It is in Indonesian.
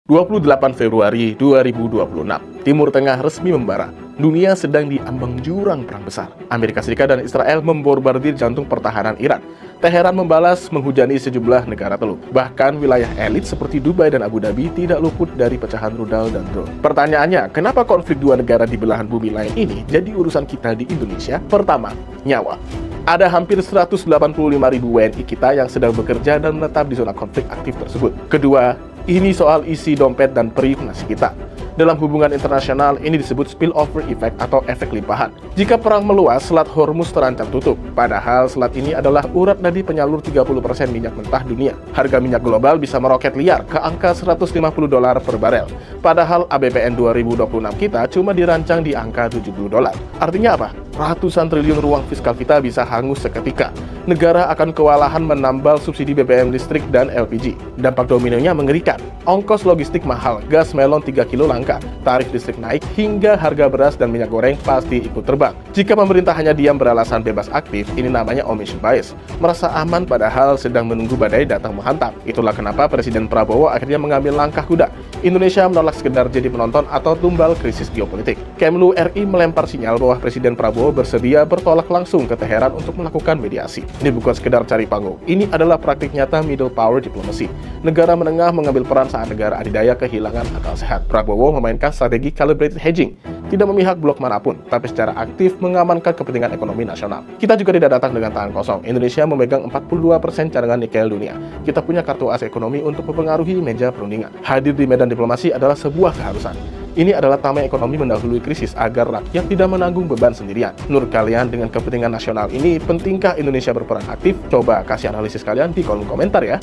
28 Februari 2026, Timur Tengah resmi membara. Dunia sedang diambang jurang perang besar. Amerika Serikat dan Israel membombardir jantung pertahanan Iran. Teheran membalas menghujani sejumlah negara teluk. Bahkan wilayah elit seperti Dubai dan Abu Dhabi tidak luput dari pecahan rudal dan drone. Pertanyaannya, kenapa konflik dua negara di belahan bumi lain ini jadi urusan kita di Indonesia? Pertama, nyawa. Ada hampir 185.000 WNI kita yang sedang bekerja dan menetap di zona konflik aktif tersebut. Kedua, ini soal isi dompet dan periuk nasi kita. Dalam hubungan internasional, ini disebut spillover effect atau efek limpahan. Jika perang meluas, Selat Hormuz terancam tutup. Padahal selat ini adalah urat nadi penyalur 30% minyak mentah dunia. Harga minyak global bisa meroket liar ke angka $150 per barel. Padahal APBN 2026 kita cuma dirancang di angka $70. Artinya apa? Ratusan triliun ruang fiskal kita bisa hangus seketika. Negara akan kewalahan menambal subsidi BBM listrik dan LPG. Dampak dominonya mengerikan. Ongkos logistik mahal, gas melon 3 kilo langka, tarif listrik naik, hingga harga beras dan minyak goreng pasti ikut terbang. Jika pemerintah hanya diam beralasan bebas aktif, ini namanya omission bias. Merasa aman padahal sedang menunggu badai datang menghantam. Itulah kenapa Presiden Prabowo akhirnya mengambil langkah kuda. Indonesia menolak sekedar jadi penonton atau tumbal krisis geopolitik. Kemlu RI melempar sinyal bahwa Presiden Prabowo bersedia bertolak langsung ke Teheran untuk melakukan mediasi. Ini bukan sekedar cari panggung. Ini adalah praktik nyata middle power diplomasi. Negara menengah mengambil peran saat negara adidaya kehilangan akal sehat. Prabowo memainkan strategi calibrated hedging, tidak memihak blok manapun, tapi secara aktif mengamankan kepentingan ekonomi nasional. Kita juga tidak datang dengan tangan kosong. Indonesia memegang 42% cadangan nikel dunia. Kita punya kartu as ekonomi untuk mempengaruhi meja perundingan. Hadir di medan diplomasi adalah sebuah keharusan. Ini adalah tameng ekonomi mendahului krisis agar rakyat tidak menanggung beban sendirian. Menurut kalian, dengan kepentingan nasional ini, pentingkah Indonesia berperan aktif? Coba kasih analisis kalian di kolom komentar ya.